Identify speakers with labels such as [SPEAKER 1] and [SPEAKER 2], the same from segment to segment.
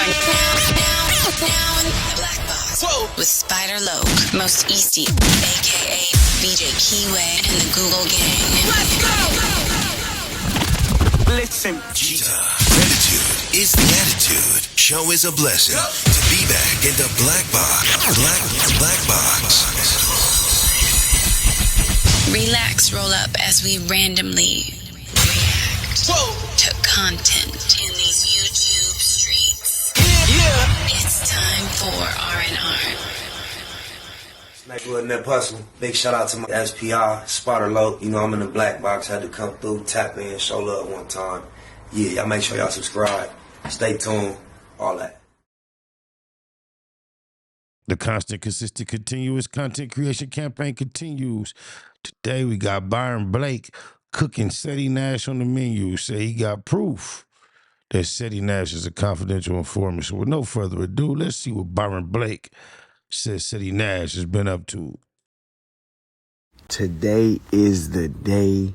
[SPEAKER 1] are now in the Black Box with Spider Loke, Most Easty, a.k.a. BJ Keyway, and the Google Gang. Let's go!
[SPEAKER 2] Listen. Gratitude is the attitude. Show is a blessing. To be back in the Black Box. Black Box.
[SPEAKER 1] Relax, roll up as we randomly react to content in these YouTube streets. Yeah. It's time for R&R.
[SPEAKER 3] Neighborhood Nip Hustle. Big shout out to my SPI, Spotter Low. You know I'm in the Black Box. Had to come through, tap in, show love one time. Yeah, y'all make sure y'all subscribe. Stay tuned. All that.
[SPEAKER 4] The constant, consistent, continuous content creation campaign continues. Today we got Byron Blake cooking Ceddy Nash on the menu. Say he got proof that Ceddy Nash is a confidential informant. So with no further ado, let's see what Byron Blake says Ceddy Nash has been up to.
[SPEAKER 5] Today is the day.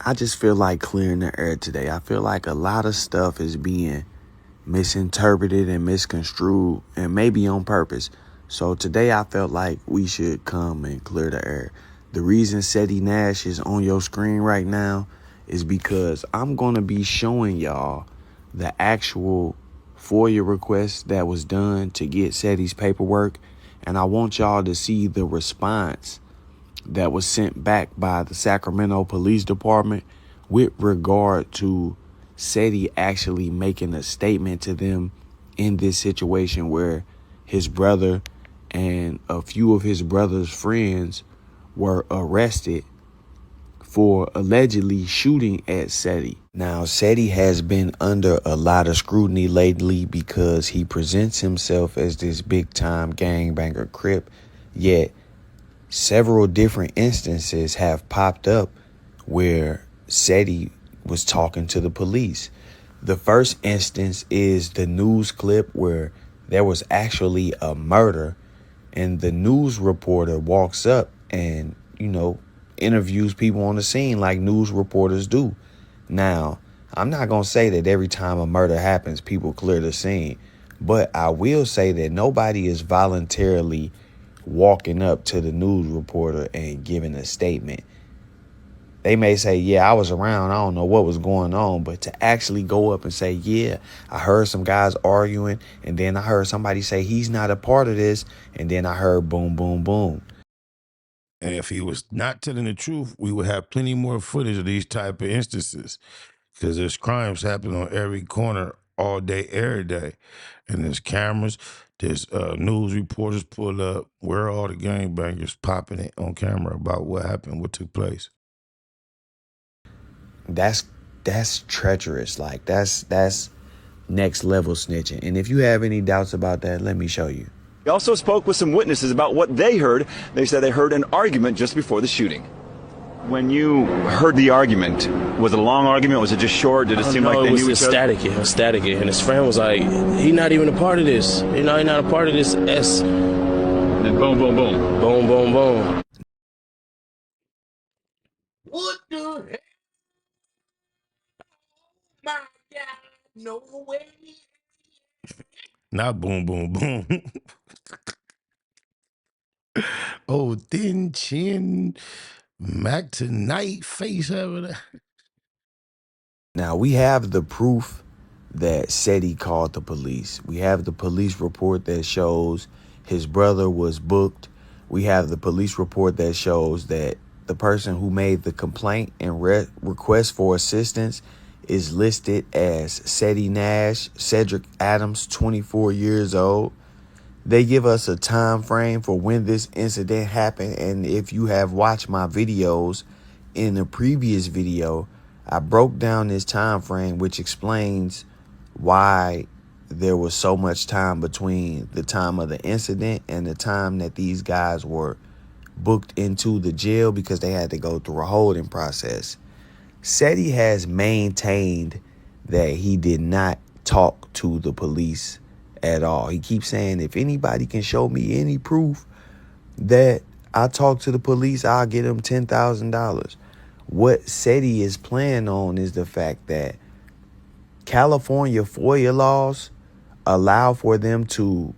[SPEAKER 5] I just feel like clearing the air today. I feel like a lot of stuff is being misinterpreted and misconstrued, and maybe on purpose. So today I felt like we should come and clear the air. The reason Ceddy Nash is on your screen right now is because I'm going to be showing y'all the actual FOIA request that was done to get Ceddy's paperwork, and I want y'all to see the response that was sent back by the Sacramento Police Department with regard to Ceddy actually making a statement to them in this situation where his brother and a few of his brother's friends were arrested for allegedly shooting at Ceddy. Now, Ceddy has been under a lot of scrutiny lately because he presents himself as this big-time gangbanger Crip, yet several different instances have popped up where Ceddy was talking to the police. The first instance is the news clip where there was actually a murder, and the news reporter walks up and, interviews people on the scene like news reporters do. Now, I'm not going to say that every time a murder happens, people clear the scene, but I will say that nobody is voluntarily walking up to the news reporter and giving a statement. They may say, yeah, I was around, I don't know what was going on, but to actually go up and say, yeah, I heard some guys arguing, and then I heard somebody say he's not a part of this, and then I heard boom, boom, boom.
[SPEAKER 4] And if he was not telling the truth, we would have plenty more footage of these type of instances, because there's crimes happening on every corner all day, every day. And there's cameras, there's news reporters pull up. Where are all the gangbangers popping it on camera about what happened, what took place?
[SPEAKER 5] That's treacherous. Like that's next level snitching. And if you have any doubts about that, let me show you.
[SPEAKER 6] We also spoke with some witnesses about what they heard. They said they heard an argument just before the shooting. When you heard the argument, was it a long argument? Was it just short? Did it seem like they knew each other?
[SPEAKER 7] It was static. And his friend was like, he not even a part of this. He not a part of this S.
[SPEAKER 6] And then boom, boom, boom.
[SPEAKER 7] Boom, boom, boom.
[SPEAKER 4] What the hell? My God, no way. Not boom, boom, boom. Oh, thin chin, Mac tonight face over there.
[SPEAKER 5] Now, we have the proof that Ceddy called the police. We have the police report that shows his brother was booked. We have the police report that shows that the person who made the complaint and request for assistance is listed as Ceddy Nash, Cedric Adams, 24 years old. They give us a time frame for when this incident happened. And if you have watched my videos in the previous video, I broke down this time frame, which explains why there was so much time between the time of the incident and the time that these guys were booked into the jail, because they had to go through a holding process. Ceddy has maintained that he did not talk to the police at all. He keeps saying, if anybody can show me any proof that I talked to the police, I'll get him $10,000. What Ceddy is playing on is the fact that California FOIA laws allow for them to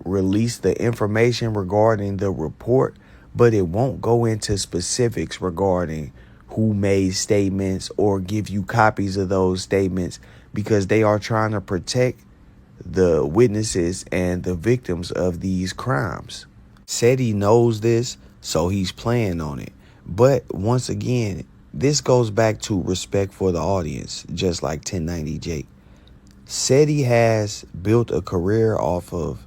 [SPEAKER 5] release the information regarding the report, but it won't go into specifics regarding who made statements or give you copies of those statements, because they are trying to protect the witnesses and the victims of these crimes. Ceddy knows this, so he's playing on it. But once again, this goes back to respect for the audience, just like 1090 Jake. Ceddy has built a career off of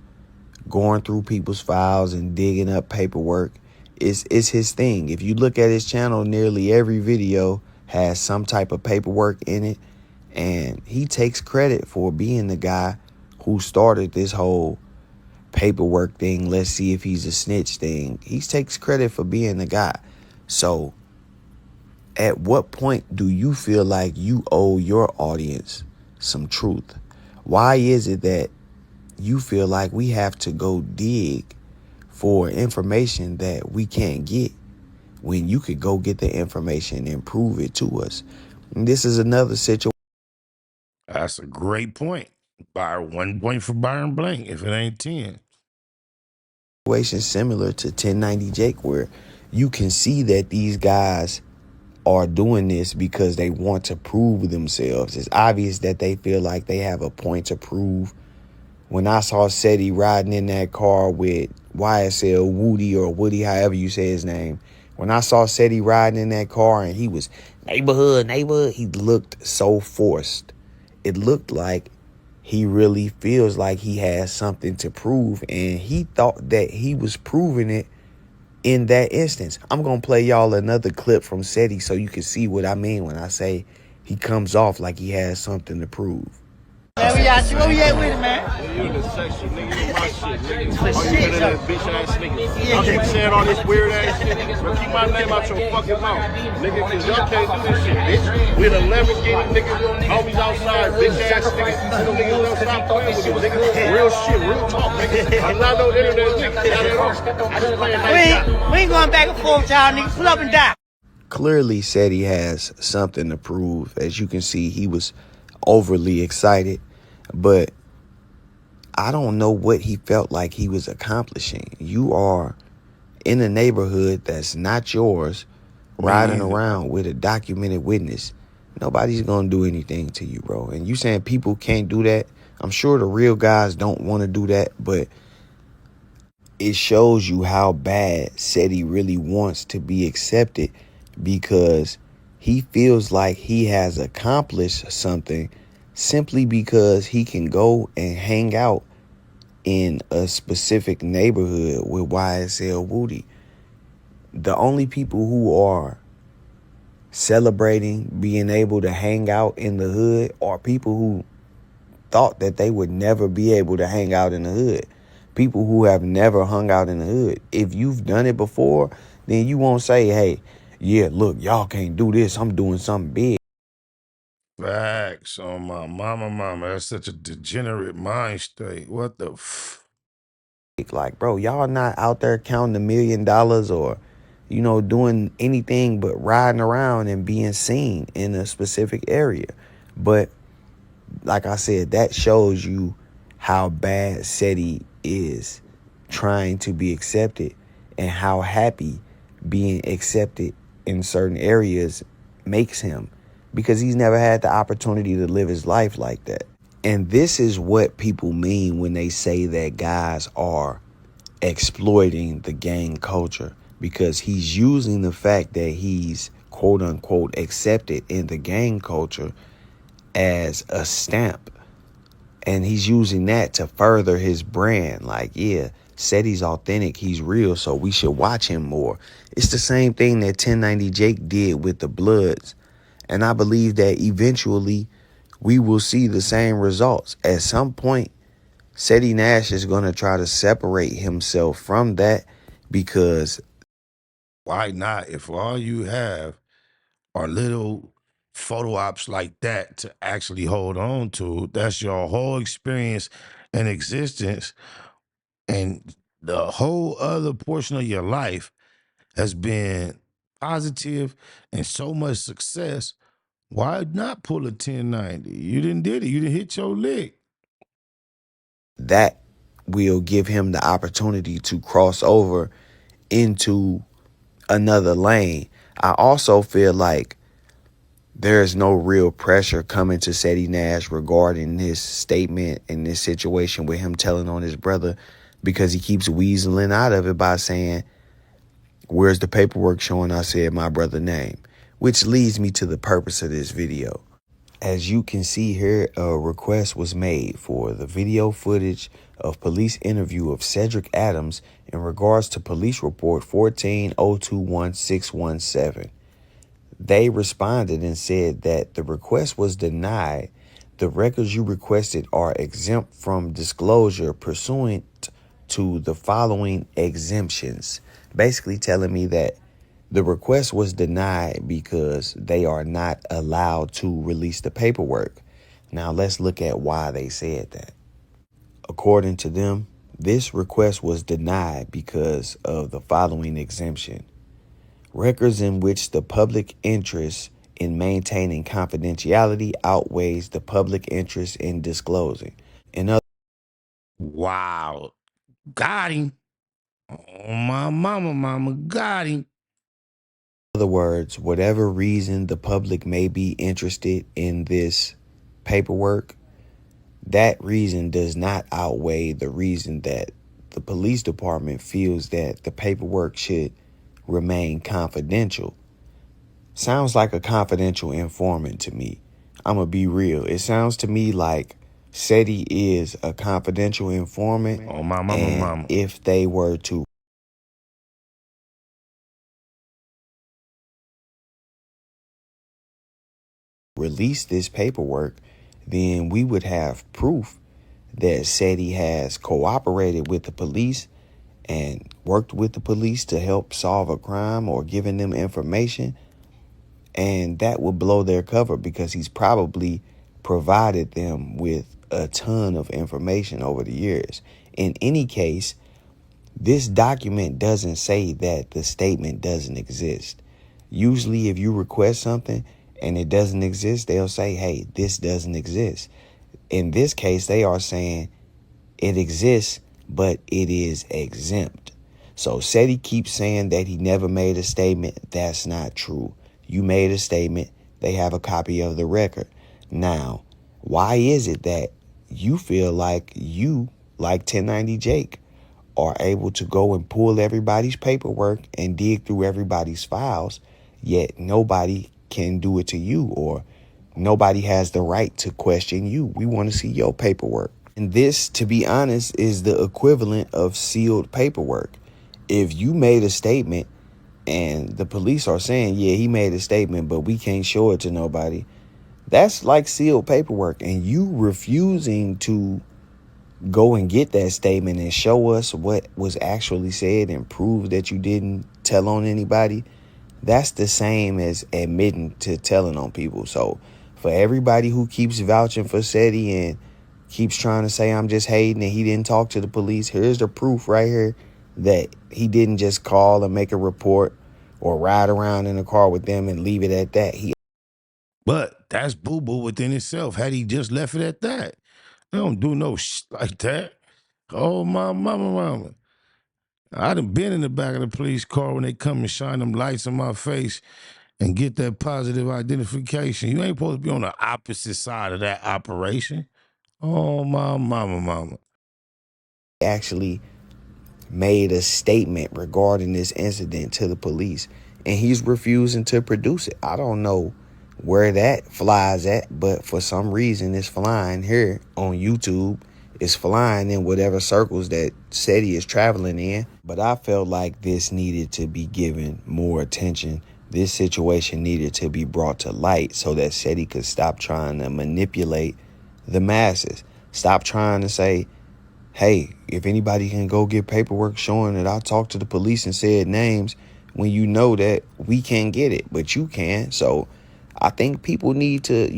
[SPEAKER 5] going through people's files and digging up paperwork. It's his thing. If you look at his channel, nearly every video has some type of paperwork in it. And he takes credit for being the guy who started this whole paperwork thing. Let's see if he's a snitch thing. He takes credit for being the guy. So at what point do you feel like you owe your audience some truth? Why is it that you feel like we have to go dig for information that we can't get when you could go get the information and prove it to us? And this is another situation.
[SPEAKER 4] That's a great point. By 1 point for Byron Blake, if it ain't 10.
[SPEAKER 5] Similar to 1090 Jake, where you can see that these guys are doing this because they want to prove themselves. It's obvious that they feel like they have a point to prove. When I saw Ceddy riding in that car with YSL Woody, or Woody, however you say his name, when I saw Ceddy riding in that car and he was neighborhood, he looked so forced. It looked like he really feels like he has something to prove, and he thought that he was proving it in that instance. I'm going to play y'all another clip from Ceddy so you can see what I mean when I say he comes off like he has something to prove.
[SPEAKER 8] Man, where we at with it, man?
[SPEAKER 9] You in the section, nigga. You my shit, nigga. All you been in that bitch ass nigga. Y'all keep saying all this weird ass shit. But keep my name out your fucking mouth, nigga, cause y'all can't do this shit, bitch. We the Lamborghini, nigga. Always outside, bitch ass nigga. Them niggas don't stop playing with you, nigga. Real shit, real talk, nigga. I'm not no internet nigga. Not at all. I just play a nice guy.
[SPEAKER 8] We ain't going back and forth with y'all niggas. Pull up and die.
[SPEAKER 5] Clearly, Ceddy has something to prove. As you can see, he was overly excited. But I don't know what he felt like he was accomplishing. You are in a neighborhood that's not yours, riding around with a documented witness. Nobody's going to do anything to you, bro. And you saying people can't do that? I'm sure the real guys don't want to do that, but it shows you how bad Ceddy really wants to be accepted, because he feels like he has accomplished something simply because he can go and hang out in a specific neighborhood with YSL Woody. The only people who are celebrating being able to hang out in the hood are people who thought that they would never be able to hang out in the hood. People who have never hung out in the hood. If you've done it before, then you won't say, hey, yeah, look, y'all can't do this. I'm doing something big.
[SPEAKER 4] Facts on my mama. That's such a degenerate mind state. What the
[SPEAKER 5] Like, bro, y'all not out there counting $1 million or, doing anything but riding around and being seen in a specific area. But like I said, that shows you how bad Ceddy is trying to be accepted, and how happy being accepted in certain areas makes him, because he's never had the opportunity to live his life like that. And this is what people mean when they say that guys are exploiting the gang culture, because he's using the fact that he's quote unquote accepted in the gang culture as a stamp. And he's using that to further his brand. Like, yeah, Ceddy's authentic, he's real, so we should watch him more. It's the same thing that 1090 Jake did with the Bloods. And I believe that eventually we will see the same results. At some point, Ceddy Nash is going to try to separate himself from that, because
[SPEAKER 4] why not? If all you have are little photo ops like that to actually hold on to, that's your whole experience and existence. And the whole other portion of your life has been positive and so much success Why not pull a 1090? You didn't did it. You didn't hit your lick.
[SPEAKER 5] That will give him the opportunity to cross over into another lane. I also feel like there's no real pressure coming to Ceddy Nash regarding his statement and this situation with him telling on his brother, because he keeps weaseling out of it by saying, where's the paperwork showing I said my brother's name? Which leads me to the purpose of this video. As you can see here, a request was made for the video footage of police interview of Cedric Adams in regards to police report 14021-617. They responded and said that the request was denied. The records you requested are exempt from disclosure pursuant to the following exemptions. Basically telling me that the request was denied because they are not allowed to release the paperwork. Now let's look at why they said that. According to them, this request was denied because of the following exemption. Records in which the public interest in maintaining confidentiality outweighs the public interest in disclosing.
[SPEAKER 4] Wow. Got him. Oh, my mama got him.
[SPEAKER 5] In other words, whatever reason the public may be interested in this paperwork, that reason does not outweigh the reason that the police department feels that the paperwork should remain confidential. Sounds like a confidential informant to me. I'm going to be real. It sounds to me like Ceddy is a confidential informant.
[SPEAKER 4] Oh, my mama.
[SPEAKER 5] If they were to release this paperwork, then we would have proof that Ceddy has cooperated with the police and worked with the police to help solve a crime or giving them information. And that would blow their cover because he's probably provided them with a ton of information over the years. In any case, this document doesn't say that the statement doesn't exist. Usually if you request something and it doesn't exist, they'll say, hey, this doesn't exist. In this case, they are saying it exists, but it is exempt. So Ceddy keeps saying that he never made a statement. That's not true. You made a statement. They have a copy of the record. Now, why is it that you feel like you, like 1090 Jake, are able to go and pull everybody's paperwork and dig through everybody's files, yet nobody can do it to you, or nobody has the right to question you? We want to see your paperwork. And this, to be honest, is the equivalent of sealed paperwork. If you made a statement and the police are saying, yeah, he made a statement, but we can't show it to nobody, that's like sealed paperwork. And you refusing to go and get that statement and show us what was actually said and prove that you didn't tell on anybody, that's the same as admitting to telling on people. So for everybody who keeps vouching for Ceddy and keeps trying to say I'm just hating and he didn't talk to the police, here's the proof right here that he didn't just call and make a report or ride around in a car with them and leave it at that.
[SPEAKER 4] But that's boo-boo within itself. Had he just left it at that. They don't do no shit like that. Oh, my mama. I done been in the back of the police car when they come and shine them lights in my face and get that positive identification. You ain't supposed to be on the opposite side of that operation. Oh, my mama.
[SPEAKER 5] Actually made a statement regarding this incident to the police, and he's refusing to produce it. I don't know where that flies at, but for some reason it's flying here on YouTube. It's flying in whatever circles that Ceddy is traveling in. But I felt like this needed to be given more attention. This situation needed to be brought to light so that Ceddy could stop trying to manipulate the masses. Stop trying to say, hey, if anybody can go get paperwork showing that I talked to the police and said names, when you know that we can't get it, but you can. So I think people need to,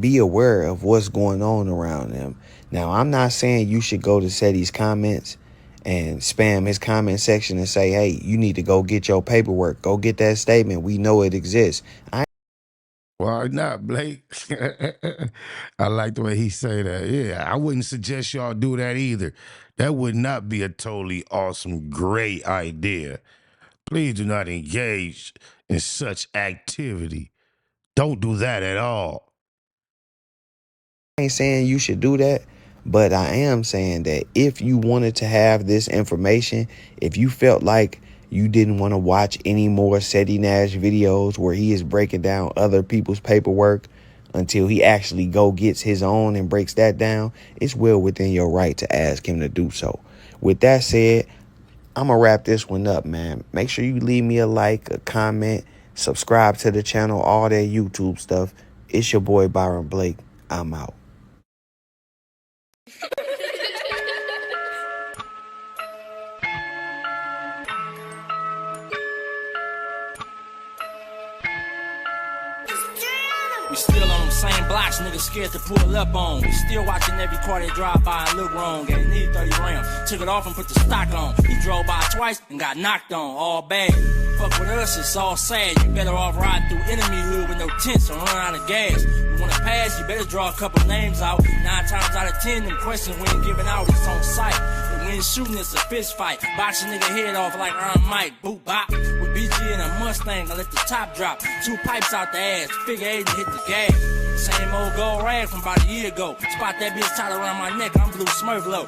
[SPEAKER 5] be aware of what's going on around them. Now, I'm not saying you should go to Ceddy's comments and spam his comment section and say, hey, you need to go get your paperwork. Go get that statement. We know it exists.
[SPEAKER 4] Why not, Blake? I like the way he say that. Yeah, I wouldn't suggest y'all do that either. That would not be a totally awesome, great idea. Please do not engage in such activity. Don't do that at all.
[SPEAKER 5] I ain't saying you should do that, but I am saying that if you wanted to have this information, if you felt like you didn't want to watch any more Ceddy Nash videos where he is breaking down other people's paperwork until he actually go gets his own and breaks that down, it's well within your right to ask him to do so. With that said, I'm going to wrap this one up, man. Make sure you leave me a like, a comment, subscribe to the channel, all that YouTube stuff. It's your boy, Byron Blake. I'm out.
[SPEAKER 10] We still on them same blocks, niggas scared to pull up on. We still watching every car they drive by and look wrong. Ain't need 30 rounds, took it off and put the stock on. He drove by twice and got knocked on, all bad. Fuck with us, it's all sad. You better off riding through enemy hood with no tents or run out of gas. You wanna pass, you better draw a couple names out. 9 times out of 10, them questions we ain't giving out, it's on sight. And we ain't shooting, it's a fist fight. Box a nigga head off like Iron Mike, boot bop. With BG and a Mustang, I let the top drop. 2 pipes out the ass, figure 8 and hit the gas. Same old gold rag from about a year ago. Spot that bitch tied around my neck, I'm blue Smurf low.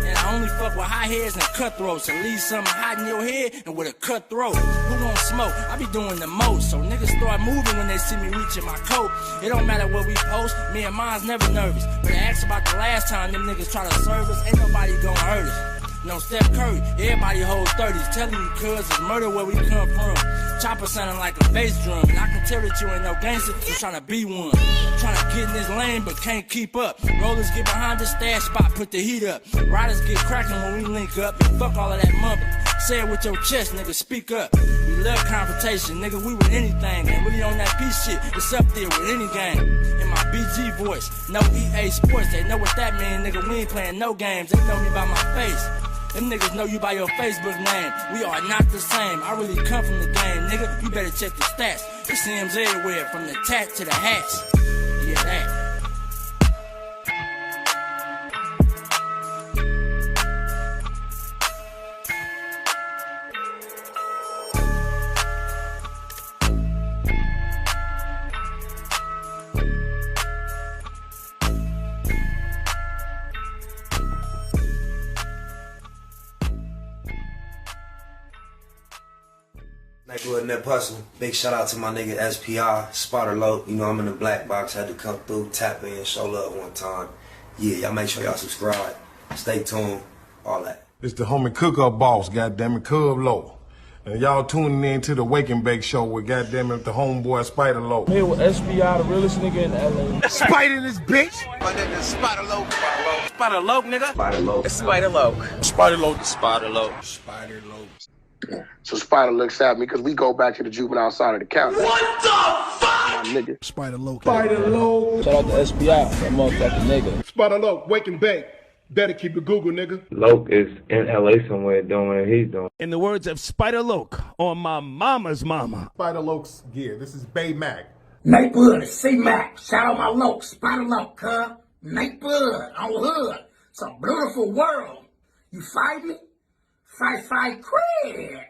[SPEAKER 10] And I only fuck with high heads and cutthroats. At least something hot in your head and with a cutthroat. Who gon' smoke? I be doing the most. So niggas start moving when they see me reaching my coat. It don't matter what we post, me and mine's never nervous. But I asked about the last time them niggas try to serve us, ain't nobody gon' hurt us. No Steph Curry, everybody hold 30s. Telling you cuz it's murder where we come from. Chopper sounding like a bass drum. And I can tell that you ain't no gangster, you tryna be one. Tryna get in this lane but can't keep up. Rollers get behind the stash spot, put the heat up. Riders get cracking when we link up. And fuck all of that mumbling. Say it with your chest, nigga, speak up. We love confrontation, nigga, we with anything. And really on that beat shit, it's up there with any game. In my BG voice, no EA Sports, they know what that mean, nigga, we ain't playing no games. They know me by my face. Them niggas know you by your Facebook name. We are not the same. I really come from the game, nigga. You better check the stats. It seems everywhere, from the tat to the hats. Yeah, that.
[SPEAKER 3] Nigga in that hustle. Big shout out to my nigga SPI, Spotter Low. You know I'm in the black box, had to come through, tap in, show love one time. Yeah, y'all make sure y'all subscribe. Stay tuned, all that.
[SPEAKER 9] It's the homie cook-up boss, goddammit, Cub Low. And y'all tuning in to the Wake and Bake Show with goddammit the homeboy Spider Low.
[SPEAKER 7] Here with SPI, the realest nigga in LA.
[SPEAKER 9] Spider this bitch!
[SPEAKER 11] My nigga Spider Low.
[SPEAKER 8] Spider Low, nigga.
[SPEAKER 3] Spider Low.
[SPEAKER 11] Spider Low.
[SPEAKER 9] Spider Low.
[SPEAKER 11] Spider Low.
[SPEAKER 9] Spider Low.
[SPEAKER 12] So Spider looks at me because we go back to the juvenile side of the county.
[SPEAKER 11] What the fuck?
[SPEAKER 12] My nigga.
[SPEAKER 9] Spider Low. Spider Low.
[SPEAKER 7] Shout out to SPI, that motherfucking nigga.
[SPEAKER 9] Spider Low, Wake and Bake. Better keep it Google, nigga.
[SPEAKER 13] Loke is in LA somewhere doing what he's doing.
[SPEAKER 14] In the words of Spider Loke on my mama's mama.
[SPEAKER 9] Spider Loke's gear. This is Bay Mac.
[SPEAKER 8] Nate Blood, C-Mac. Shout out my Loke, Spider Loke, huh? Nate Blood, on the hood. It's a beautiful world. You fight me? Fight, Craig.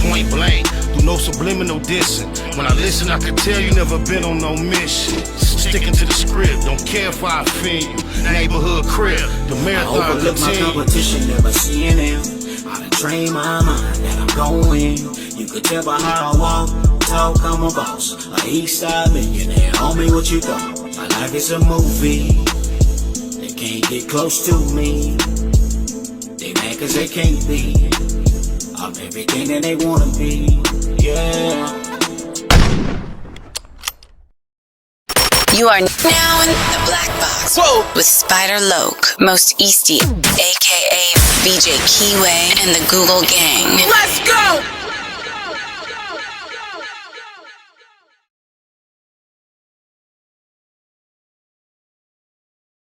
[SPEAKER 4] Point blank, do no subliminal dissing. When I listen, I can tell you never been on no mission. Sticking to the script, don't care if I offend you. Neighborhood crib, the marathon
[SPEAKER 8] I overlook my competition, never seeing them. I done trained my mind that I'm going. You could tell by how I walk, talk, I'm a boss. A east side millionaire, homie, what you thought? My life is a movie. They can't get close to me. They mad cause they can't be. I'm everything that they wanna be, yeah.
[SPEAKER 1] You are now in the Black Box. Whoa. With Spider Loke, Most Easty, aka BJ Keyway, and the Google Gang.
[SPEAKER 8] Let's go!